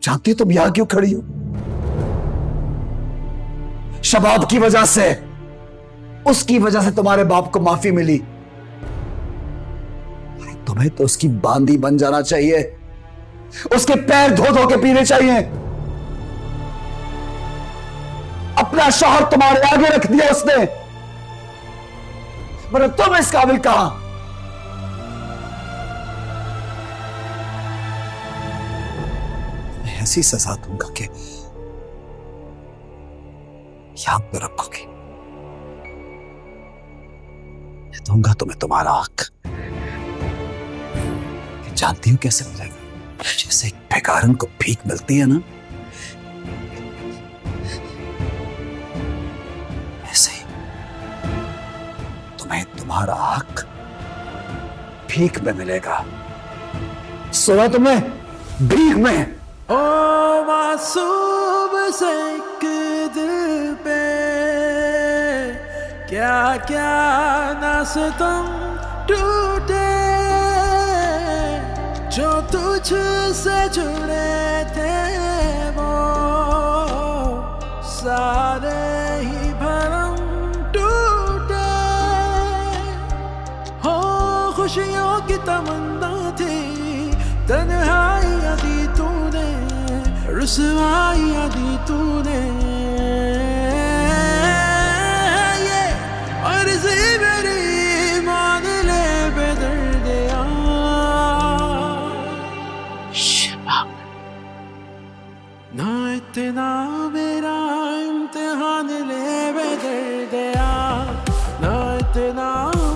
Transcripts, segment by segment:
जानती हो तुम यहां क्यों खड़ी हो? शबाब की वजह से, उसकी वजह से तुम्हारे बाप को माफी मिली। तुम्हें तो उसकी बांदी बन जाना चाहिए, उसके पैर धो धो के पीने चाहिए। अपना शौहर तुम्हारे आगे रख दिया उसने, मगर तुम इस काबिल कहां? ऐसी सजा दूंगा कि याद में रखोगी। मैं दूंगा तुम्हें तुम्हारा हक। जानती हो कैसे मिलेगा? जैसे एक भिखारन को भीख मिलती है ना, ऐसे ही तुम्हें तुम्हारा हक भीख में मिलेगा। सुना तुमने? भीख में। ओ मासूम से एक दिल पे क्या क्या ना सितम टूटे, जो तुझसे जुड़े थे वो सारे ही भरम टूटे। हो खुशियों की तमन्ना थी, तन्हाइयां दी तूने, रुसवाइयां दी तूने, ये और इसी मेरी मान ले बेदर्दिया। ना इतना मेरा इम्तिहान ले बेदर्दिया, ना इतना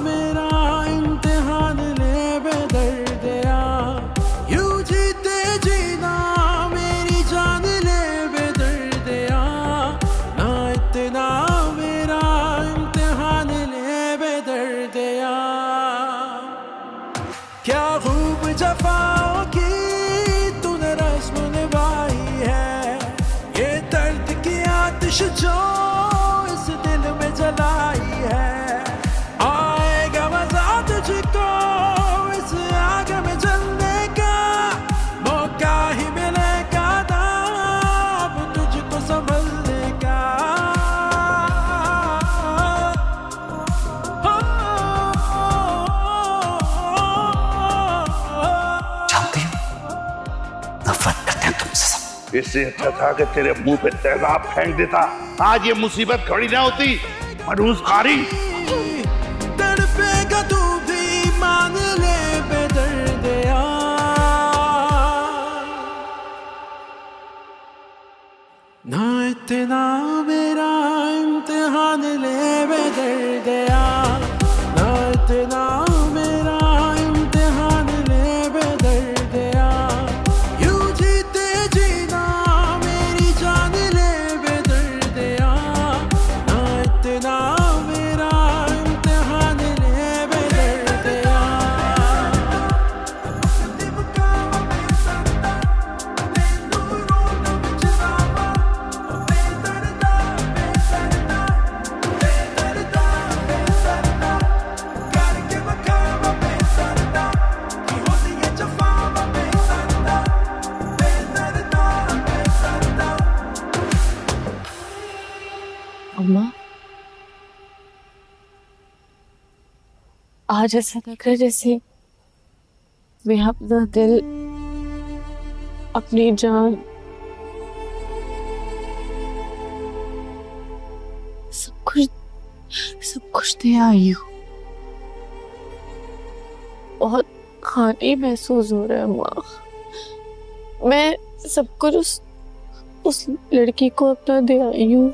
मेरा इम्तिहान ले बेदर्दिया। यूं जीते जीना मेरी जान ले बेदर्दिया, ना इतना मेरा इम्तिहान ले बेदर्दिया। क्या खूब जफाओं की तूने रस्म निभाई है, ये दर्द की आतिश जो इस दिल में जलाई है। आएगा मजा तुझको इस आग में जलने का, मौका ही मिलेगा ना अब तुझको संभलने का। जानती हो नफरत करते हैं तुमसे सब। इससे अच्छा था कि तेरे मुंह पे तेजाब फेंक देता, आज ये मुसीबत खड़ी ना होती। मरूज कारी। तड़पेगा तू भी मान ले बेदर्दिया। ना इतना मेरा इम्तिहान ले बेदर्दिया, ना इतना मेरा इम्तिहान ले बेदर्दिया। यूं जीते जीना मेरी जान ले बेदर्दिया, ना इतना मेरा इम्तिहान ले बेदर्दिया। अम्मा, आज ऐसा लग रहा है जैसे मैं अपना दिल, अपनी जान, सब कुछ दे आई हूँ। बहुत खाली महसूस हो रहा है अम्मा। मैं सब कुछ उस लड़की को अपना दे आई हूँ।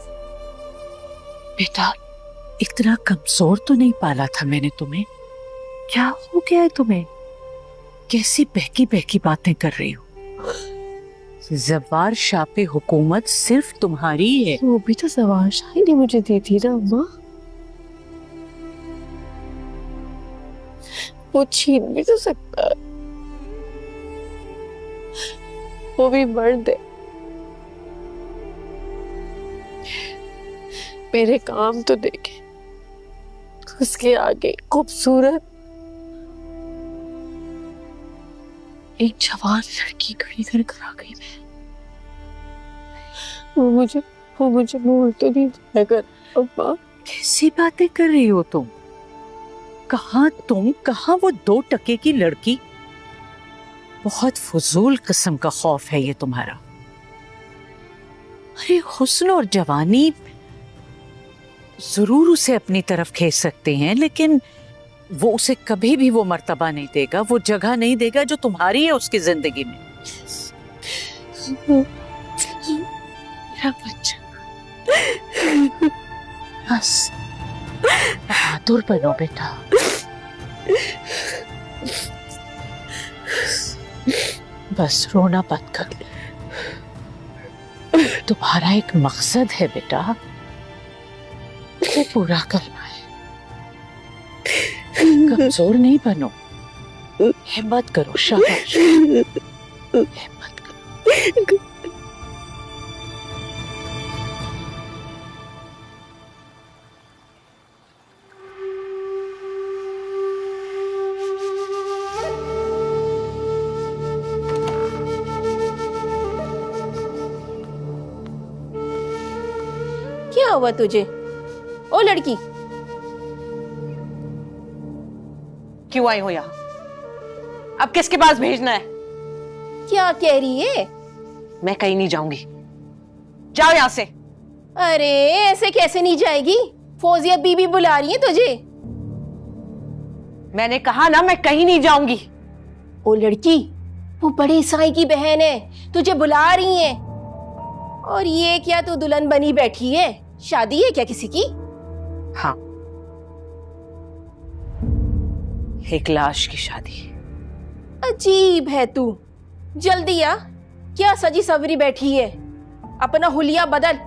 बेटा, इतना कमजोर तो नहीं पाला था मैंने तुम्हें। क्या हो गया है तुम्हें? कैसी बहकी बहकी बातें कर रही हो? जवार शाह पे हुकूमत सिर्फ तुम्हारी है। वो भी तो जवार शाह ने मुझे दी थी ना अम्मा। वो छीन भी तो सकता है, वो भी मर्द है। मेरे काम तो देखे, उसके आगे खूबसूरत एक जवान लड़की खड़ी कर आ गई। मैं वो मुझे भूल तो नहीं जाएगा अब्बा। कैसी बातें कर रही हो तुम? कहाँ वो 2 टके की लड़की? बहुत फजूल किस्म का खौफ है ये तुम्हारा। अरे हुस्न और जवानी जरूर उसे अपनी तरफ खींच सकते हैं, लेकिन वो उसे कभी भी वो मर्तबा नहीं देगा, वो जगह नहीं देगा जो तुम्हारी है उसकी जिंदगी में। मेरा बच्चा, बस बहादुर बनो बेटा। बस रोना मत कर। तुम्हारा एक मकसद है बेटा, वो पूरा करना है। कमजोर नहीं बनो, हिम्मत करो, शाबाश, हिम्मत करो। क्या हुआ तुझे? ओ लड़की, क्यों आई हो यहाँ? अब किसके पास भेजना है? क्या कह रही है? मैं कहीं नहीं जाऊंगी, जाओ यहाँ से। अरे ऐसे कैसे नहीं जाएगी? फौजिया बीबी बुला रही है तुझे। मैंने कहा ना मैं कहीं नहीं जाऊंगी। ओ लड़की, वो बड़े साईं की बहन है, तुझे बुला रही है। और ये क्या तू दुल्हन बनी बैठी है? शादी है क्या किसी की? हाँ, एक लाश की शादी। अजीब है तू। जल्दी आ, क्या सजी सवरी बैठी है? अपना हुलिया बदल।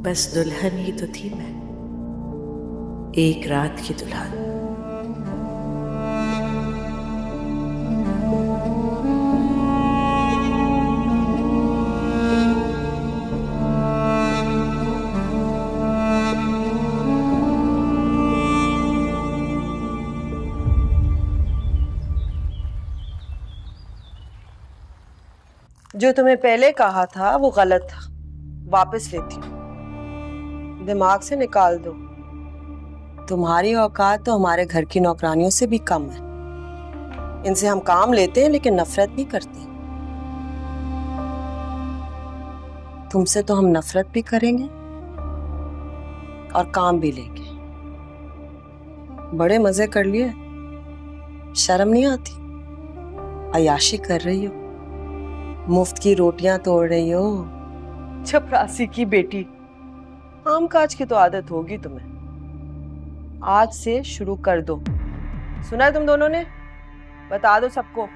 बस दुल्हन ही तो थी मैं, एक रात की दुल्हन। जो तुम्हें पहले कहा था वो गलत था, वापस लेती हूँ। दिमाग से निकाल दो। तुम्हारी औकात तो हमारे घर की नौकरानियों से भी कम है। इनसे हम काम लेते हैं लेकिन नफरत नहीं करते। तुमसे तो हम नफरत भी करेंगे और काम भी लेंगे। बड़े मजे कर लिए, शर्म नहीं आती? अयाशी कर रही हो, मुफ्त की रोटियां तोड़ रही हो। चपरासी की बेटी, काम काज की तो आदत होगी तुम्हें। आज से शुरू कर दो। सुना है तुम दोनों ने? बता दो सबको,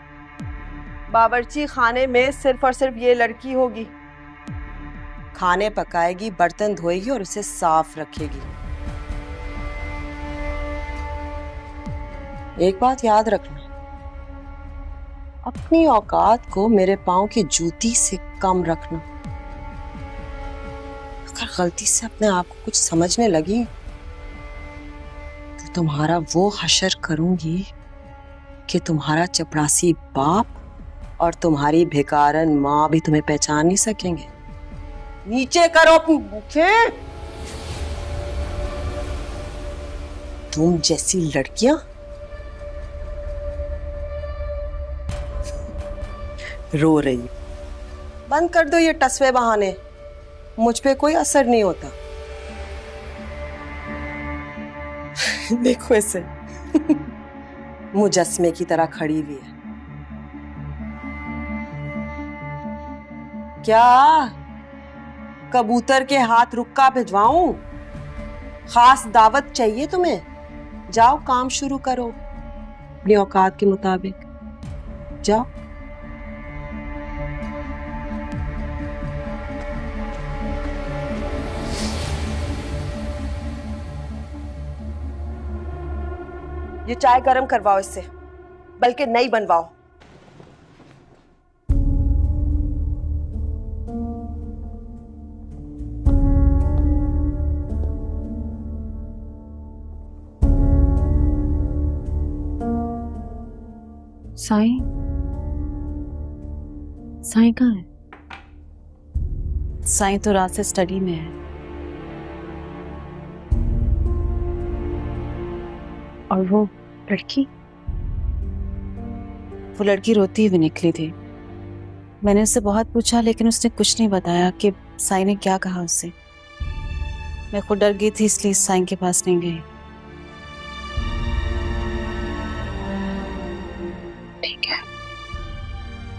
बावर्ची खाने में सिर्फ और सिर्फ ये लड़की होगी। खाने पकाएगी, बर्तन धोएगी और उसे साफ रखेगी। एक बात याद रखना, अपनी औकात को मेरे पांव की जूती से कम रखना। अगर गलती से अपने आप को कुछ समझने लगी तो तुम्हारा वो हशर करूंगी कि तुम्हारा चपरासी बाप और तुम्हारी भिकारन माँ भी तुम्हें पहचान नहीं सकेंगे। नीचे करो अपनी बूखें। तुम जैसी लड़कियां रो रही। बंद कर दो ये टसवे बहाने, मुझ पे कोई असर नहीं होता। देखो इसे मुजस्मे की तरह खड़ी हुई है। क्या कबूतर के हाथ रुक्का भिजवाऊं? खास दावत चाहिए तुम्हें? जाओ काम शुरू करो अपनी औकात के मुताबिक। जाओ। ये चाय गरम करवाओ इससे, बल्कि नई बनवाओ। साईं, साईं कहाँ है? साईं तो रात से स्टडी में है। और वो लड़की? वो लड़की रोती हुई निकली थी। मैंने उससे बहुत पूछा लेकिन उसने कुछ नहीं बताया कि साईं ने क्या कहा उससे। मैं खुद डर गई थी इसलिए साईं के पास नहीं गई। ठीक है,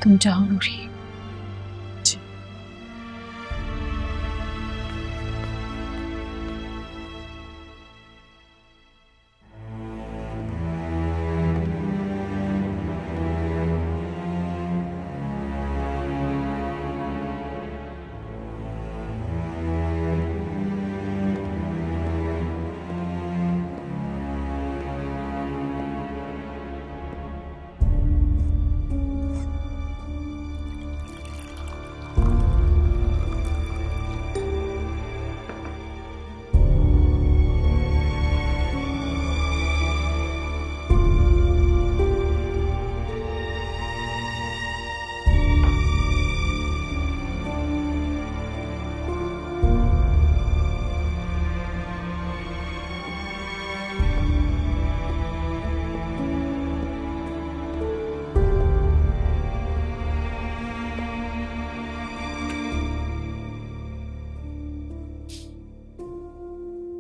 तुम जाओ नूरी।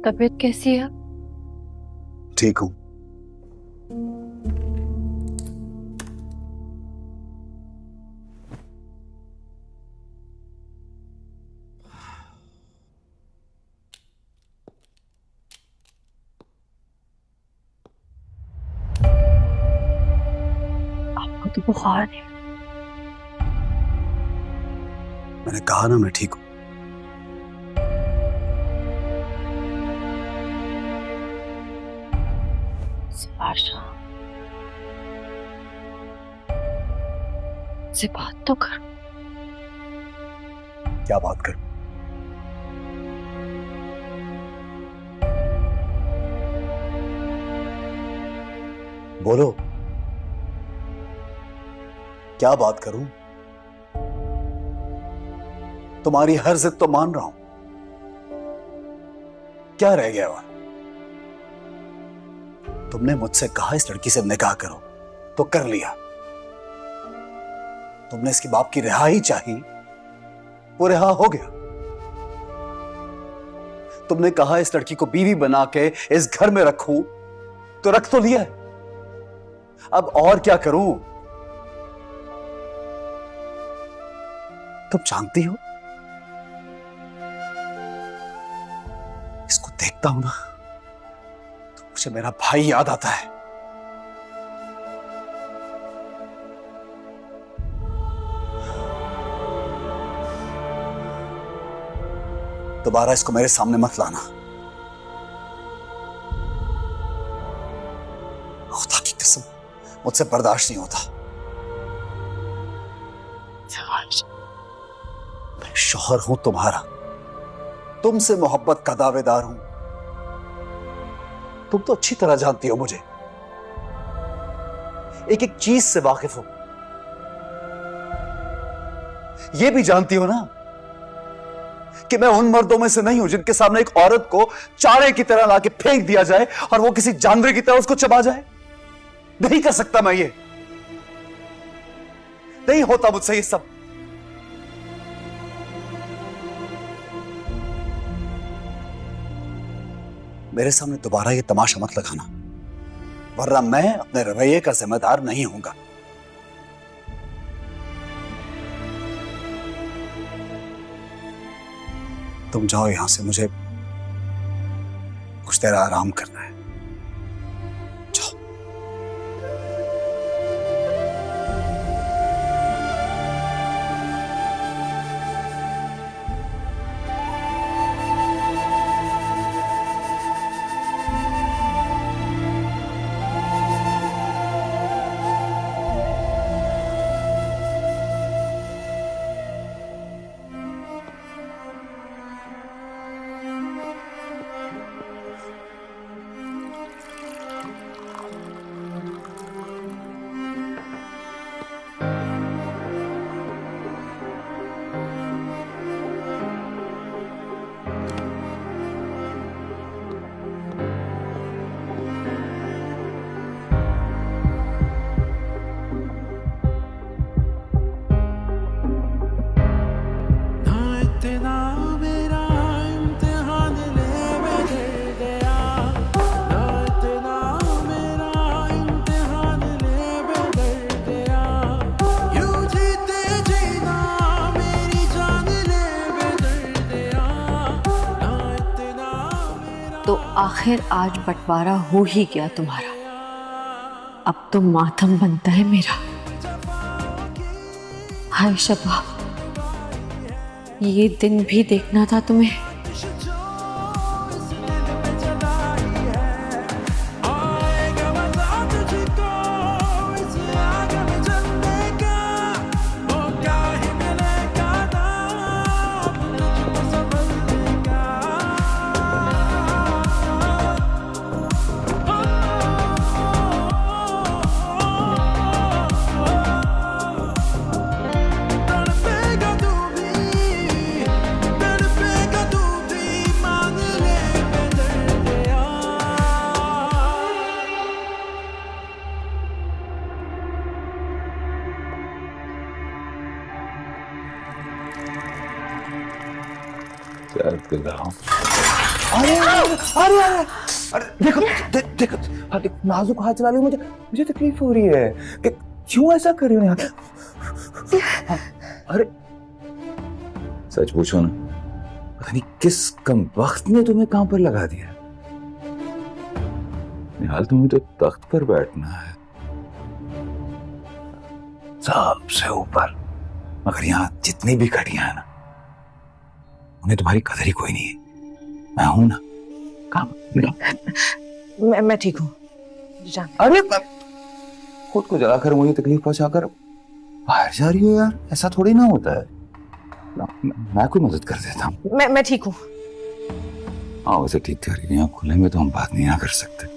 तबीयत कैसी है? ठीक हूं। आपको तो बुखार है। मैंने कहा ना मैं ठीक हूं। आशा से बात तो कर। क्या बात करूं? बोलो, क्या बात करूं? तुम्हारी हर जिद तो मान रहा हूं। क्या रह गया और? तुमने मुझसे कहा इस लड़की से निकाह करो तो कर लिया। तुमने इसके बाप की रिहाई चाही, वो रिहा हो गया। तुमने कहा इस लड़की को बीवी बना के इस घर में रखूं तो रख तो लिया है। अब और क्या करूं? तुम जानती हो, इसको देखता हूं ना तो मुझे मेरा भाई याद आता है। दोबारा इसको मेरे सामने मत लाना। खुदा की कसम मुझसे बर्दाश्त नहीं होता। मैं शौहर हूं तुम्हारा, तुमसे मोहब्बत का दावेदार हूं। तुम तो अच्छी तरह जानती हो मुझे, एक एक चीज से वाकिफ हो। यह भी जानती हो ना कि मैं उन मर्दों में से नहीं हूं जिनके सामने एक औरत को चारे की तरह लाके फेंक दिया जाए और वो किसी जानवर की तरह उसको चबा जाए। नहीं कर सकता मैं ये, नहीं होता मुझसे ये सब। मेरे सामने दोबारा ये तमाशा मत लगाना, वरना मैं अपने रवैये का जिम्मेदार नहीं होऊंगा। तुम जाओ यहां से, मुझे कुछ देर आराम करना है। जाओ। आखिर आज बंटवारा हो ही गया तुम्हारा। अब तो मातम बनता है मेरा। हाय शबा, ये दिन भी देखना था तुम्हें। अरे देखो देखो नाजुक हाथ चला रही हो, मुझे तकलीफ हो रही है कि क्यों ऐसा कर रही हो यार। अरे सच पूछो ना, पता नहीं किस कम वक्त ने तुम्हें कहां पर लगा दिया। निहाल, तुम्हें तो तख्त पर बैठना है, सबसे ऊपर, मगर यहाँ जितनी भी खड़ियां हैं ना, उन्हें तुम्हारी कदर ही कोई नहीं है। मैं हूं ना, काम मैं ठीक हूँ। अरे खुद को जलाकर मुझे तकलीफ पहुंचाकर बाहर जा रही हो यार, ऐसा थोड़ी ना होता है। मैं कोई मदद कर देता हूँ। मैं ठीक हूँ। हाँ वैसे ठीक कर रही है, खुले में तो हम बात नहीं ना कर सकते।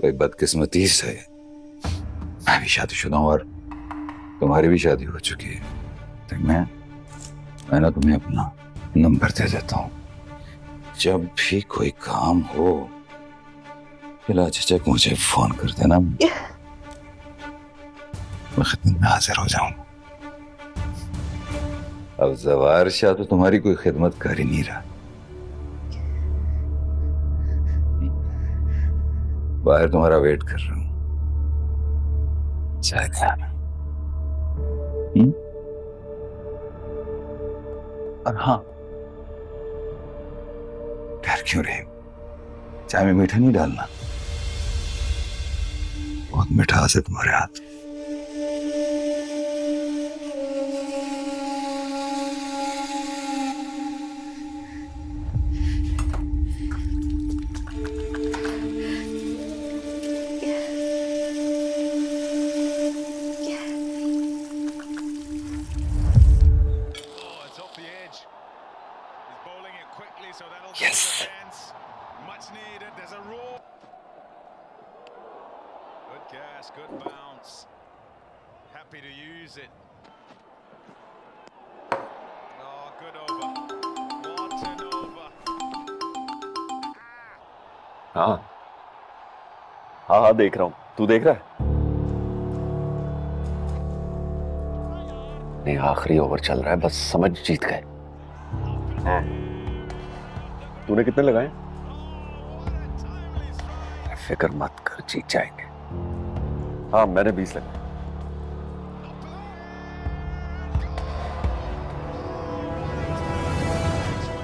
भाई बदकिस्मती से मैं भी शादीशुदा हूँ और तुम्हारी भी शादी हो चुकी है, तो मैं ना तुम्हें अपना नंबर दे देता हूँ। जब भी कोई काम हो बिला झिझक मुझे फोन कर देना, मैं खिदमत में हाजिर हो जाऊंगा। अब जवार शाह तो तुम्हारी कोई खिदमत कर ही नहीं रहा। बाहर तुम्हारा वेट कर रहा हूं, चाय खाना। और हाँ, डर क्यों रहे, चाय में मीठा नहीं डालना, बहुत मिठास है तुम्हारे हाथ। Yes. Much needed. There's a roar. Good gas, good bounce. Happy to use it. Oh, good over. What an over. हाँ हाँ हाँ देख रहा हूँ, तू देख रहा है? नहीं, आखिरी ओवर चल रहा है, बस समझ जीत गए। तूने कितने लगाए? फिक्र मत कर, जीत जाएंगे। हाँ मैंने 20 लगाए।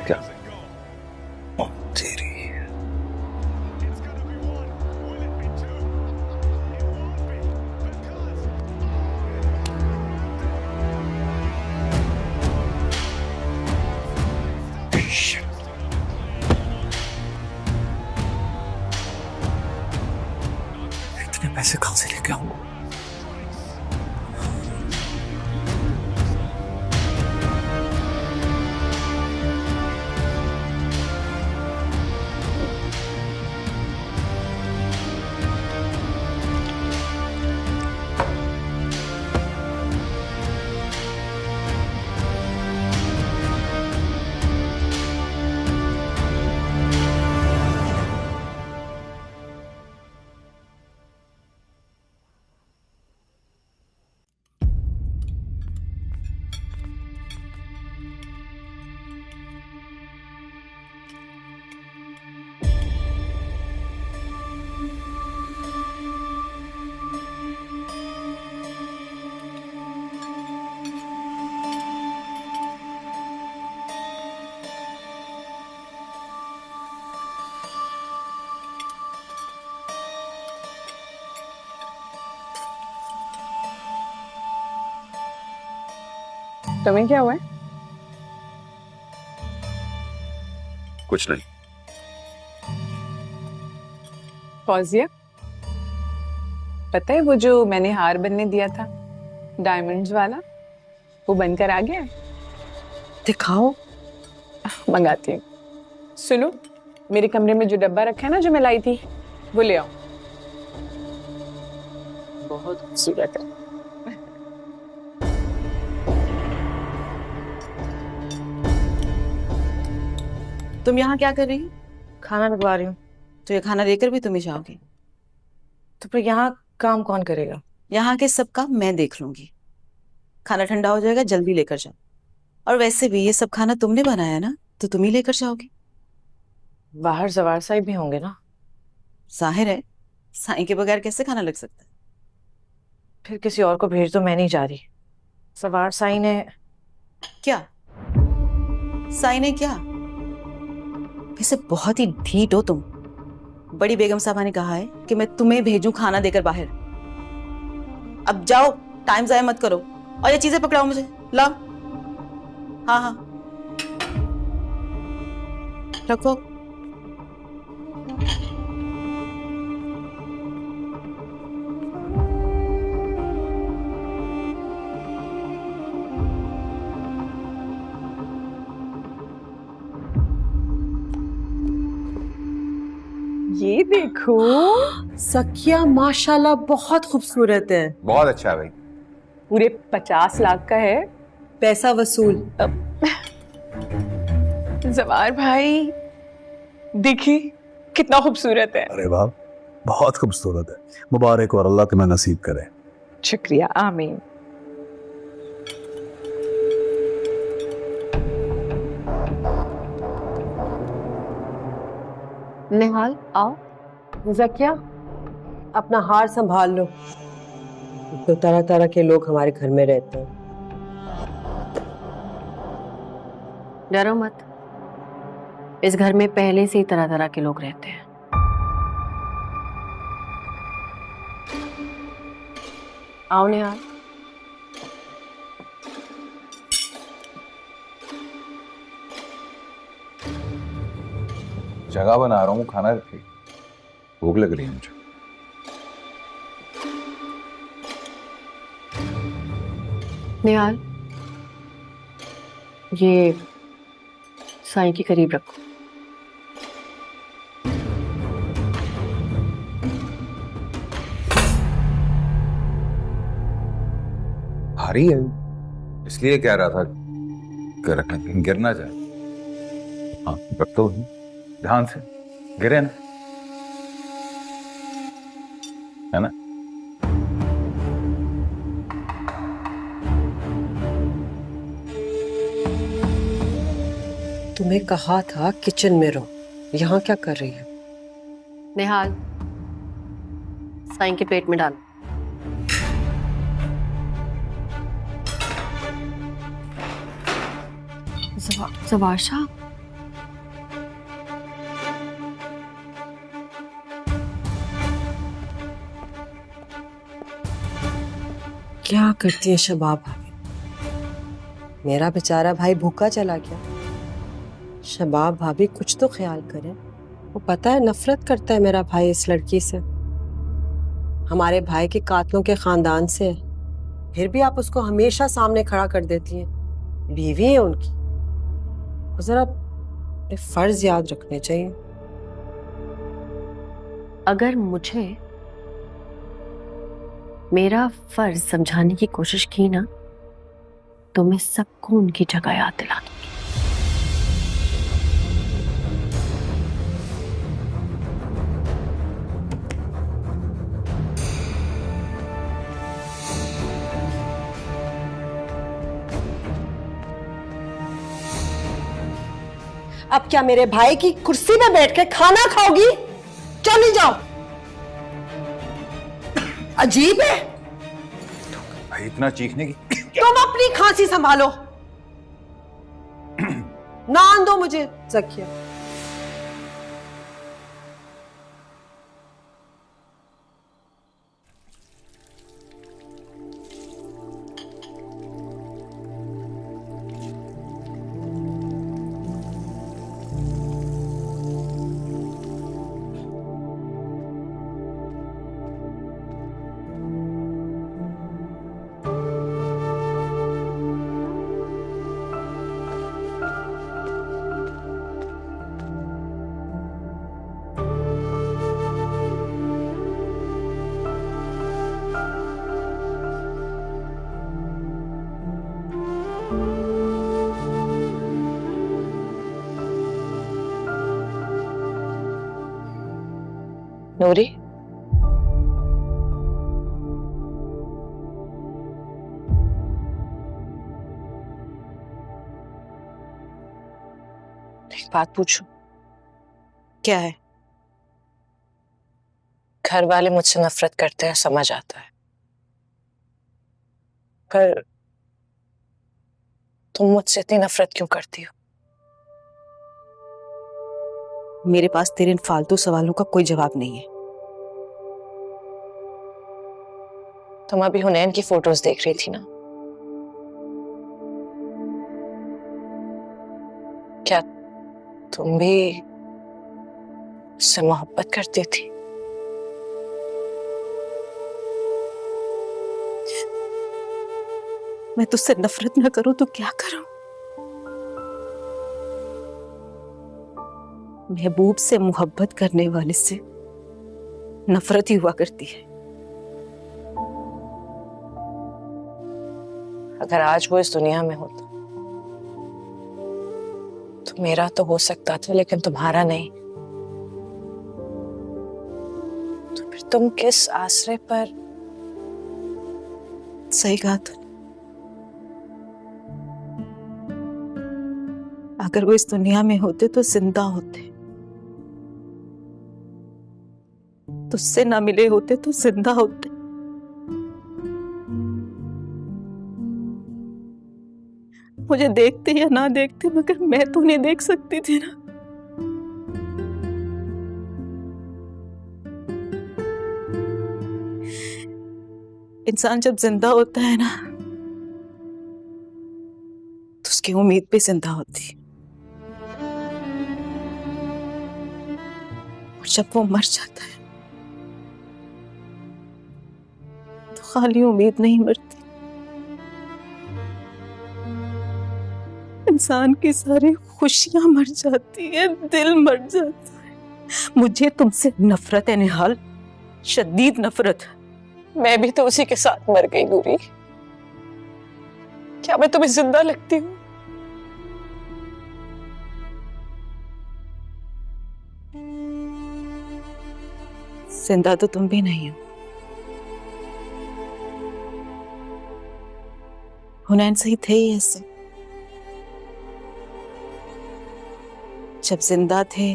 क्या तेरी पैसे कहां से लेके आऊंगा? तुम्हें क्या हुआ है? कुछ नहीं। फौजिया, पता है वो जो मैंने हार बनने दिया था डायमंड्स वाला, वो बनकर आ गया है। दिखाओ। मंगाती हूँ। सुनो, मेरे कमरे में जो डब्बा रखा है ना जो मैं लाई थी, वो ले आओ। बहुत खूबसूरत है। तुम यहाँ क्या कर रही हो? खाना लगवा रही हूँ। तो ये खाना लेकर भी तुम ही जाओगी? तो फिर यहाँ काम कौन करेगा? यहाँ के सब काम मैं देख लूंगी। खाना ठंडा हो जाएगा, जल्दी लेकर जाओ। और वैसे भी ये सब खाना तुमने बनाया ना, तो तुम ही लेकर जाओगी। बाहर सवार साहब भी होंगे ना? जाहिर है, साईं के बगैर कैसे खाना लग सकता है? फिर किसी और को भेज दो, मैं नहीं जा रही। सवार साई ने क्या? साईं ने क्या? वैसे बहुत ही ढीठ हो तुम। बड़ी बेगम साहबा ने कहा है कि मैं तुम्हें भेजूं खाना देकर बाहर। अब जाओ, टाइम जाया मत करो। और ये चीजें पकड़ाओ मुझे, लाओ। हाँ हाँ, रखो। ये देखो, सखिया माशाल्लाह बहुत खूबसूरत है। बहुत अच्छा है भाई। पूरे 50 लाख का है। पैसा वसूल। जवार भाई देखी कितना खूबसूरत है। अरे वाह, बहुत खूबसूरत है। मुबारक और अल्लाह तुम्हें नसीब करे। शुक्रिया, आमीन। निहाल आओ। जकिया, अपना हार संभाल लो। तो तरह तरह के लोग हमारे घर में रहते हैं। डरो मत, इस घर में पहले से ही तरह तरह के लोग रहते हैं। आओ निहाल। जगह बना रहा हूँ, खाना रखिए, भूख लग रही है मुझे। निहाल, ये साईं के करीब रखो। भारी है, इसलिए कह रहा था कि रखना, गिर ना जाए। हाँ रख दो, ध्यान से, गिरे ना, है ना? तुम्हें कहा था किचन में रहो, यहाँ क्या कर रही है? निहाल, साईं के पेट में डालो। जवार साहब, क्या करती है शबाब भाभी? मेरा बेचारा भाई भूखा चला गया। शबाब भाभी कुछ तो ख्याल करे। वो पता है नफरत करता है मेरा भाई इस लड़की से, हमारे भाई के कातलों के खानदान से। फिर भी आप उसको हमेशा सामने खड़ा कर देती हैं। बीवी है उनकी, जरा अपने फर्ज याद रखने चाहिए। अगर मुझे मेरा फर्ज समझाने की कोशिश की ना, तो मैं सबको उनकी जगह याद दिला दूंगी। अब क्या मेरे भाई की कुर्सी में बैठ के खाना खाओगी? चली जाओ। अजीब है। भाई इतना चीखने की? तुम अपनी खांसी संभालो। नान दो मुझे जकिया। नूरी, एक बात पूछूं? क्या है? घर वाले मुझसे नफरत करते हैं, समझ आता है, पर तुम मुझसे इतनी नफरत क्यों करती हो? मेरे पास तेरे इन फालतू सवालों का कोई जवाब नहीं है। तुम अभी हुनैन की फोटोज देख रही थी ना? क्या तुम भी उससे मोहब्बत करती थी? मैं तुझसे नफरत न करूं तो क्या करूं? महबूब से मोहब्बत करने वाले से नफरत ही हुआ करती है। अगर आज वो इस दुनिया में होता तो मेरा तो हो सकता था, लेकिन तुम्हारा नहीं। तो फिर तुम किस आसरे पर? सही कहा तूने। अगर वो इस दुनिया में होते तो जिंदा होते, तुझसे ना मिले होते तो जिंदा होते। मुझे देखते या ना देखते, मगर मैं तो उन्हें देख सकती थी ना। इंसान जब जिंदा होता है ना तो उसकी उम्मीद भी जिंदा होती है, और जब वो मर जाता है तो खाली उम्मीद नहीं मरती, इंसान की सारी खुशियां मर जाती है, दिल मर जाता है। मुझे तुमसे नफरत है निहाल, शदीद नफरत। मैं भी तो उसी के साथ मर गई नूरी। क्या मैं तुम्हें जिंदा लगती हूँ? जिंदा तो तुम भी नहीं हो। हुनैन सही थे ही ऐसे, जब जिंदा थे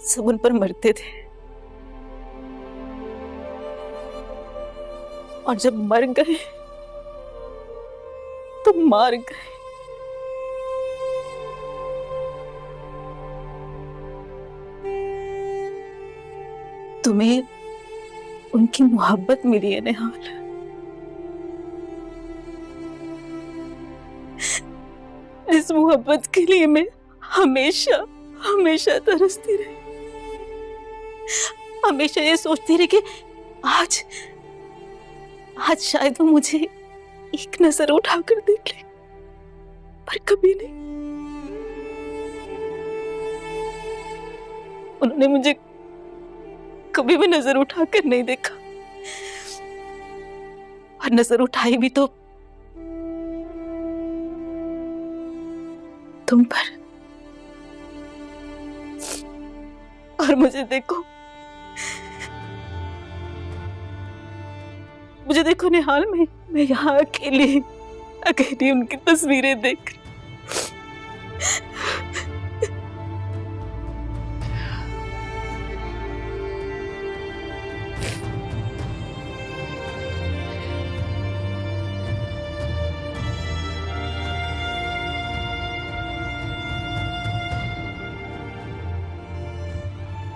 सब उन पर मरते थे, और जब मर गए तो मार गए। तुम्हें उनकी मोहब्बत मिली है निहाल, जिस मोहब्बत के लिए मैं हमेशा हमेशा तरसती रही, हमेशा ये सोचती रही कि आज शायद वो मुझे एक नजर उठाकर देख ले, पर कभी नहीं। उन्होंने मुझे कभी भी नजर उठाकर नहीं देखा, और नजर उठाई भी तो तुम पर। और मुझे देखो निहाल, मैं यहाँ अकेली उनकी तस्वीरें देख रही।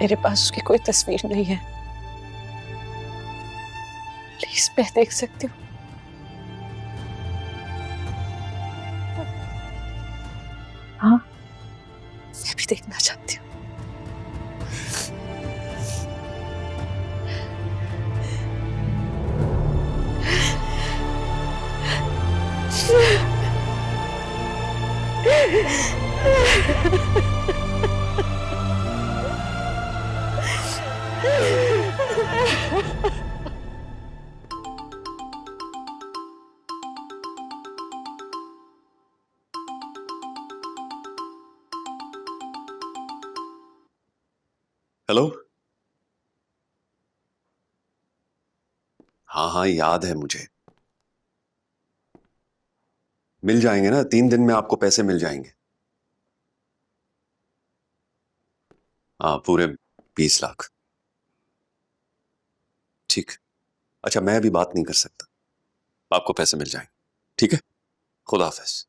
मेरे पास उसकी कोई तस्वीर नहीं है, प्लीज मैं देख सकती हूँ? हाँ, मैं भी देखना चाहती हूँ। हेलो। हाँ हाँ याद है मुझे। मिल जाएंगे ना, 3 दिन में आपको पैसे मिल जाएंगे। हाँ पूरे 20 लाख। ठीक। अच्छा मैं अभी बात नहीं कर सकता, आपको पैसे मिल जाएंगे। ठीक है, खुदा हाफिज।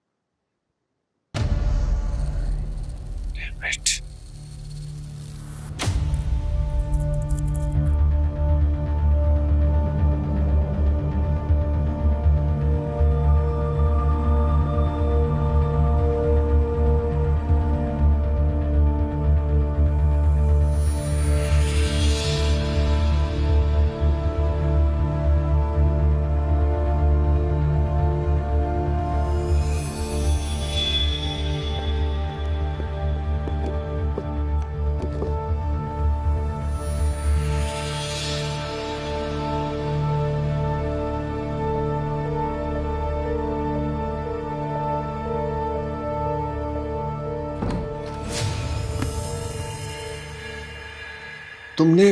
तुमने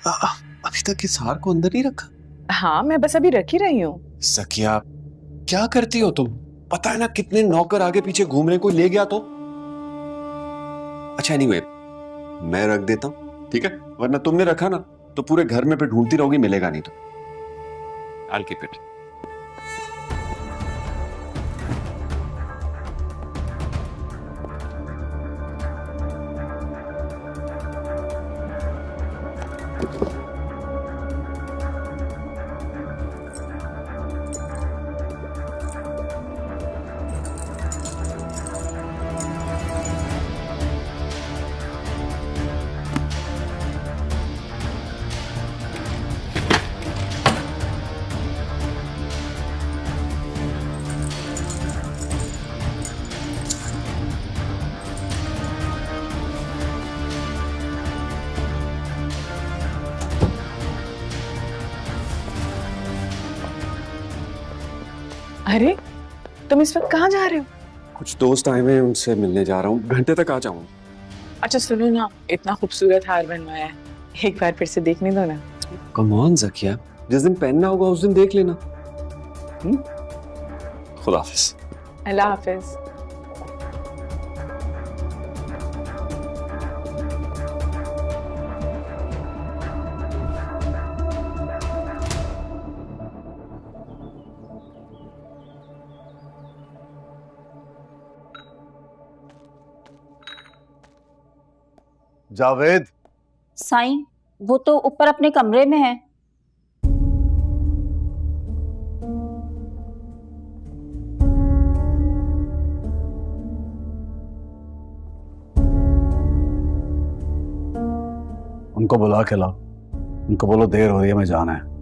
अभी तक इस हार को अंदर नहीं रखा? हाँ मैं बस अभी रख ही रही हूँ। सकिया क्या करती हो तुम? पता है ना कितने नौकर आगे पीछे घूम रहे, कोई ले गया तो? अच्छा एनीवे मैं रख देता हूँ, ठीक है? वरना तुमने रखा ना तो पूरे घर में पे ढूंढती रहोगी, मिलेगा नहीं तो। I'll keep it. अरे तुम इस वक्त कहाँ जा रहे हो? कुछ दोस्त आए हुए हैं, उनसे मिलने जा रहा हूँ, घंटे तक आ जाऊंगा। अच्छा सुनो ना, इतना खूबसूरत हार बनवाया है, एक बार फिर से देखने दो ना। कम ऑन ज़किया, जिस दिन पहनना होगा उस दिन देख लेना। खुदा हाफिज। अल्लाह हाफिज। जावेद। साईं वो तो ऊपर अपने कमरे में है। उनको बुला के लाओ, उनको बोलो देर हो रही है, मैं जाना है।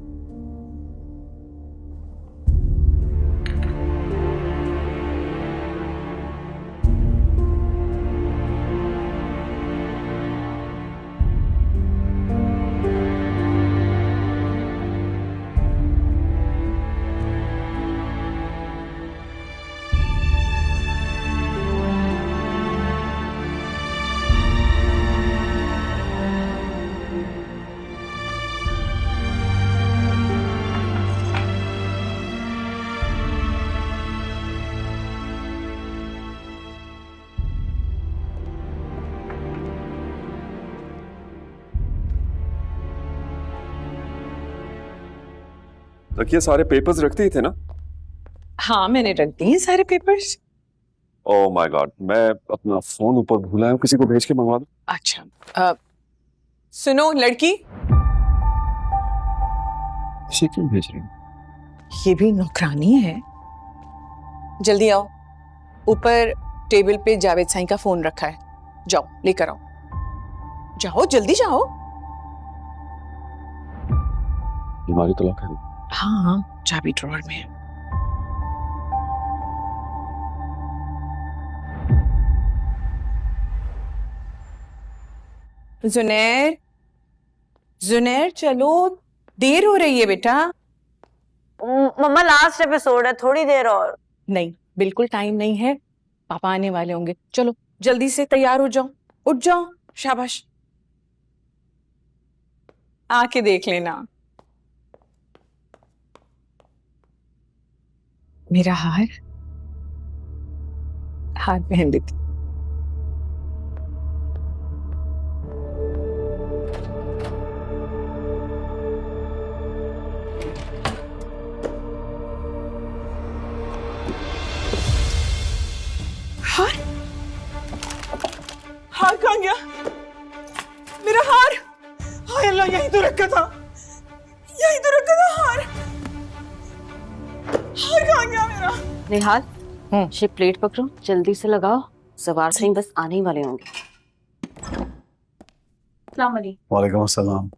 रखिए, सारे पेपर्स रखते ही थे ना? हाँ मैंने रख दिए सारे पेपर्स। ओह माय गॉड, मैं अपना फोन ऊपर भूला हूँ, किसी को भेज के मंगवा दो। अच्छा सुनो लड़की, इसे क्यों भेज रही हूँ? ये भी नौकरानी है। जल्दी आओ, ऊपर टेबल पे जावेद साईं का फोन रखा है, जाओ लेकर आओ, जाओ जल्दी जाओ। हमारी तो लॉक है। हाँ चाबी ड्रॉअर में है। जुनैर, जुनैर चलो, देर हो रही है बेटा। मम्मा लास्ट एपिसोड है, थोड़ी देर और। नहीं बिल्कुल टाइम नहीं है, पापा आने वाले होंगे। चलो जल्दी से तैयार हो जाओ, उठ जाओ, शाबाश। आके देख लेना। मेरा हार पहन देती। हार कहाँ गया? मेरा हार! हाय अल्लाह, यही तो रखा था, यही तो रखा था हार। हार कहाँ गया मेरा? निहाल, ये प्लेट पकड़ो, जल्दी से लगाओ, सवार सिंह बस आने ही वाले होंगे। वालेकुम अस्सलाम।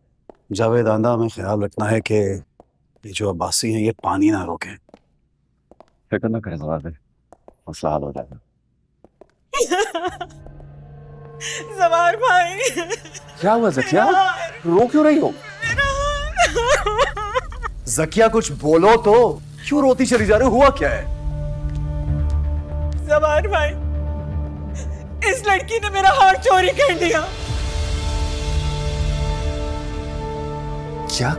जावेद आंदा, हमें ख्याल रखना है कि ये जो अब्बासी हैं ये पानी ना रोकें। फिक्र ना करें जवाब, मसला हल हो जाएगा। जवार भाई, क्या हुआ जकिया? रो क्यों रही हो? जकिया कुछ बोलो तो, क्यों रोती चली जा रही हो? हुआ क्या है? जवार भाई, इस लड़की ने मेरा हार चोरी कर लिया। क्या